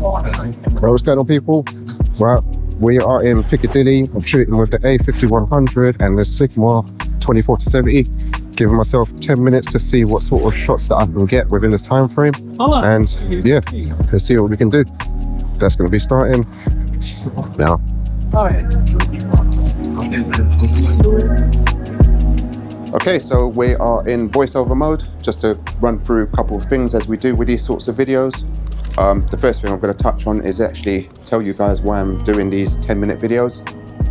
Right, what's going on, people? Right, we are in Piccadilly. I'm shooting with the A5100 and the Sigma 24-70, giving myself 10 minutes to see what sort of shots that I can get within this time frame. And yeah, let's see what we can do. That's going to be starting now. Okay, so we are in voiceover mode, just to run through a couple of things as we do with these sorts of videos. The first thing I'm going to touch on is actually tell you guys why I'm doing these 10-minute videos.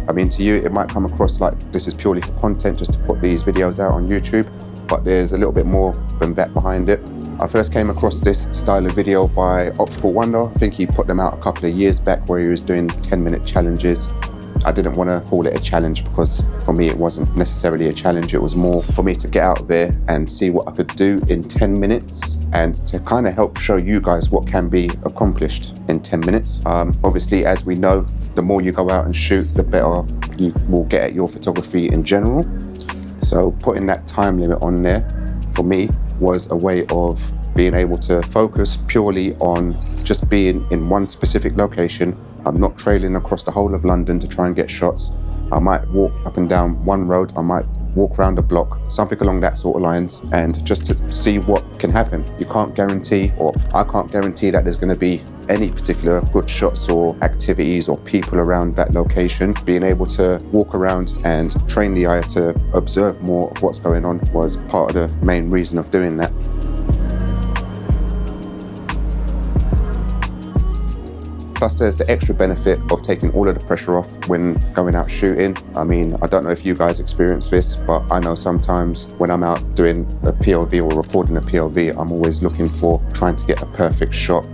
I mean, to you, it might come across like this is purely for content, just to put these videos out on YouTube, but there's a little bit more than that behind it. I first came across this style of video by Optical Wonder. I think he put them out a couple of years back where he was doing 10-minute challenges. I didn't want to call it a challenge because for me it wasn't necessarily a challenge. It was more for me to get out there and see what I could do in 10 minutes and to kind of help show you guys what can be accomplished in 10 minutes. Obviously, as we know, the more you go out and shoot, the better you will get at your photography in general. So putting that time limit on there for me was a way of being able to focus purely on just being in one specific location. I'm not trailing across the whole of London to try and get shots. I might walk up and down one road, I might walk around a block, something along that sort of lines, and just to see what can happen. You can't guarantee, or I can't guarantee that there's going to be any particular good shots or activities or people around that location. Being able to walk around and train the eye to observe more of what's going on was part of the main reason of doing that. Plus there's the extra benefit of taking all of the pressure off when going out shooting. I mean, I don't know if you guys experience this, but I know sometimes when I'm out doing a POV or recording a POV, I'm always looking for trying to get a perfect shot,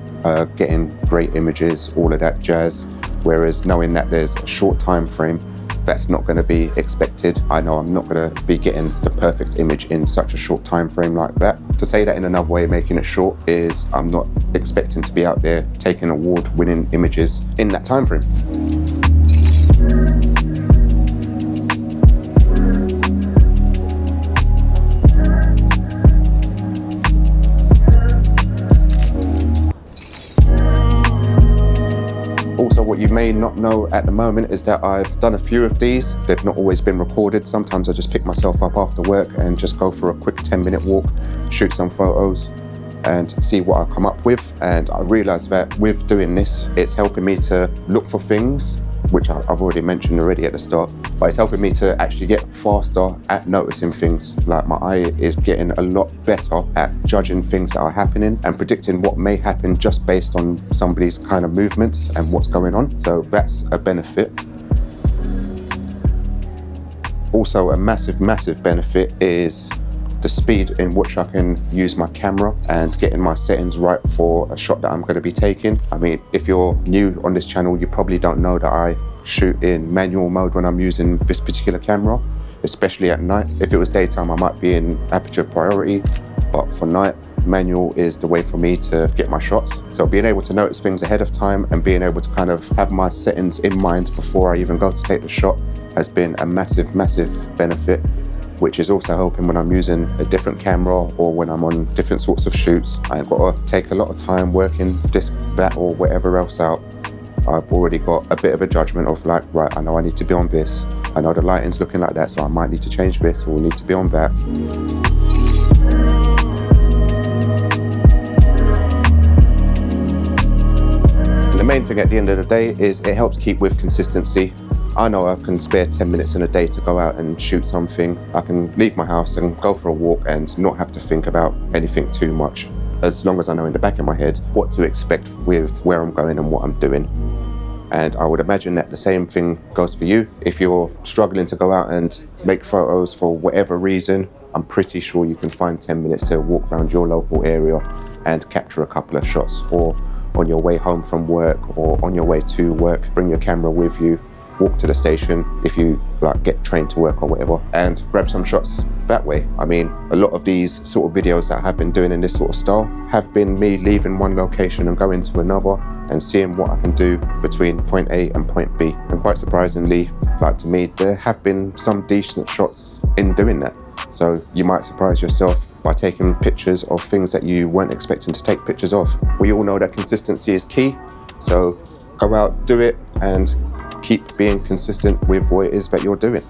getting great images, all of that jazz. Whereas knowing that there's a short time frame, that's not going to be expected. I know I'm not going to be getting the perfect image in such a short time frame like that. To say that in another way, making it short, is I'm not expecting to be out there taking award-winning images in that time frame. Also, what you may not know at the moment is that I've done a few of these. They've not always been recorded. Sometimes I just pick myself up after work and just go for a quick 10-minute walk, shoot some photos and see what I come up with. And I realized that with doing this, it's helping me to look for things, which I've already mentioned already at the start, but it's helping me to actually get faster at noticing things. Like my eye is getting a lot better at judging things that are happening and predicting what may happen just based on somebody's kind of movements and what's going on. So that's a benefit. Also a massive benefit is the speed in which I can use my camera and getting my settings right for a shot that I'm going to be taking. I mean, if you're new on this channel, you probably don't know that I shoot in manual mode when I'm using this particular camera, especially at night. If it was daytime, I might be in aperture priority, but for night, manual is the way for me to get my shots. So being able to notice things ahead of time and being able to kind of have my settings in mind before I even go to take the shot has been a massive benefit, which is also helping when I'm using a different camera or when I'm on different sorts of shoots. I ain't got to take a lot of time working this, that, or whatever else out. I've already got a bit of a judgment of like, right, I know I need to be on this. I know the lighting's looking like that, so I might need to change this or need to be on that. And the main thing at the end of the day is it helps keep with consistency. I know I can spare 10 minutes in a day to go out and shoot something. I can leave my house and go for a walk and not have to think about anything too much, as long as I know in the back of my head what to expect with where I'm going and what I'm doing. And I would imagine that the same thing goes for you. If you're struggling to go out and make photos for whatever reason, I'm pretty sure you can find 10 minutes to walk around your local area and capture a couple of shots, or on your way home from work or on your way to work, bring your camera with you, walk to the station if you like get trained to work or whatever, and grab some shots that way. I mean, a lot of these sort of videos that I've been doing in this sort of style have been me leaving one location and going to another and seeing what I can do between point A and point B. And quite surprisingly, like to me, there have been some decent shots in doing that. So you might surprise yourself by taking pictures of things that you weren't expecting to take pictures of. We all know that consistency is key. So go out, do it, and keep being consistent with what it is that you're doing.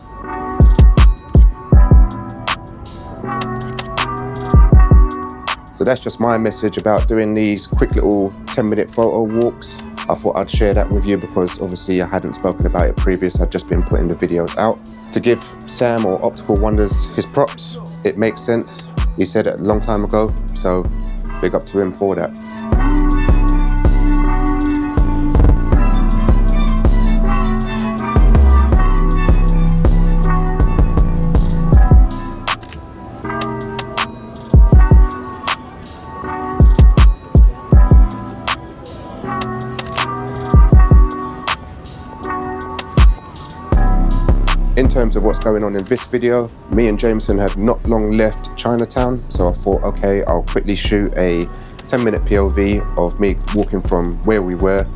So that's just my message about doing these quick little 10-minute photo walks. I thought I'd share that with you because obviously I hadn't spoken about it previous. I'd just been putting the videos out. To give Sam or Optical Wonders his props, it makes sense. He said it a long time ago, so big up to him for that. In terms of what's going on in this video, me and Jameson have not long left Chinatown, so I thought, okay, I'll quickly shoot a 10-minute POV of me walking from where we were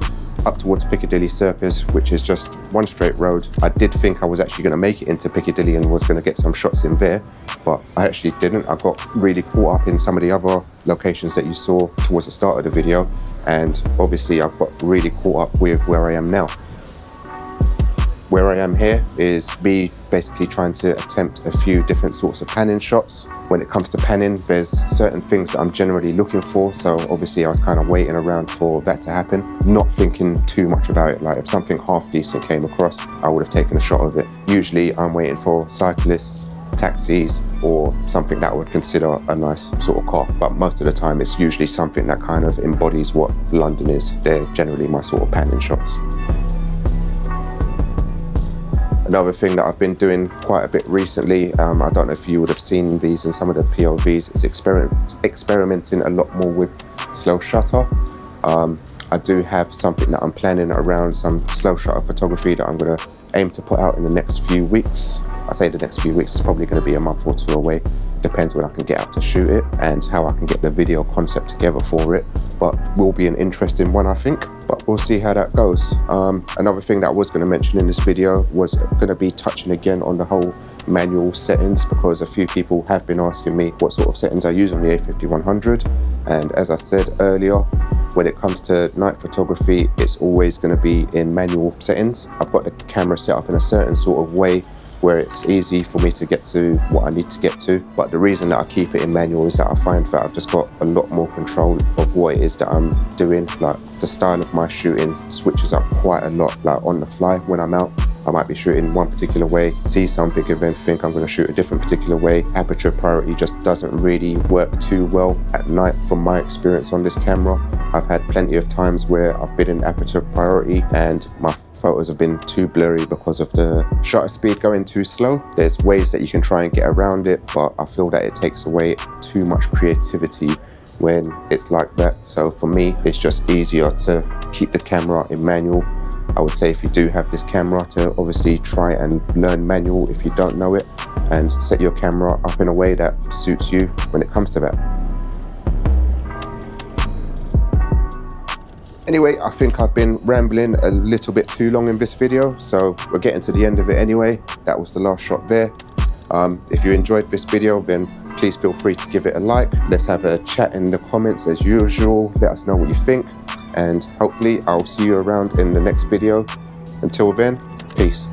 up towards Piccadilly Circus, which is just one straight road. I did think I was actually going to make it into Piccadilly and was going to get some shots in there, but I actually didn't. I got really caught up in some of the other locations that you saw towards the start of the video, and obviously I got really caught up with where I am now. Where I am here is me basically trying to attempt a few different sorts of panning shots. When it comes to panning, there's certain things that I'm generally looking for, so obviously I was kind of waiting around for that to happen, not thinking too much about it. Like if something half decent came across, I would have taken a shot of it. Usually I'm waiting for cyclists, taxis, or something that I would consider a nice sort of car, but most of the time it's usually something that kind of embodies what London is. They're generally my sort of panning shots. Another thing that I've been doing quite a bit recently, I don't know if you would have seen these in some of the POVs, is experimenting a lot more with slow shutter. I do have something that I'm planning around some slow shutter photography that I'm going to aim to put out in the next few weeks. I say the next few weeks, it's probably going to be a month or two away. Depends when I can get out to shoot it and how I can get the video concept together for it. But will be an interesting one, I think. But we'll see how that goes. Another thing that I was going to mention in this video was going to be touching again on the whole manual settings, because a few people have been asking me what sort of settings I use on the A5100. And as I said earlier, when it comes to night photography, it's always going to be in manual settings. I've got the camera set up in a certain sort of way where it's easy for me to get to what I need to get to. But the reason that I keep it in manual is that I find that I've just got a lot more control of what it is that I'm doing. Like the style of my shooting switches up quite a lot, like on the fly when I'm out. I might be shooting one particular way, see something and then think I'm going to shoot a different particular way. Aperture priority just doesn't really work too well at night from my experience on this camera. I've had plenty of times where I've been in aperture priority and my photos have been too blurry because of the shutter speed going too slow. There's ways that you can try and get around it, but I feel that it takes away too much creativity when it's like that. So for me, it's just easier to keep the camera in manual. I would say if you do have this camera, to obviously try and learn manual if you don't know it, and set your camera up in a way that suits you when it comes to that. Anyway, I think I've been rambling a little bit too long in this video, so we're getting to the end of it anyway. That was the last shot there. If you enjoyed this video, then please feel free to give it a like. Let's have a chat in the comments as usual. Let us know what you think, and hopefully I'll see you around in the next video. Until then, peace.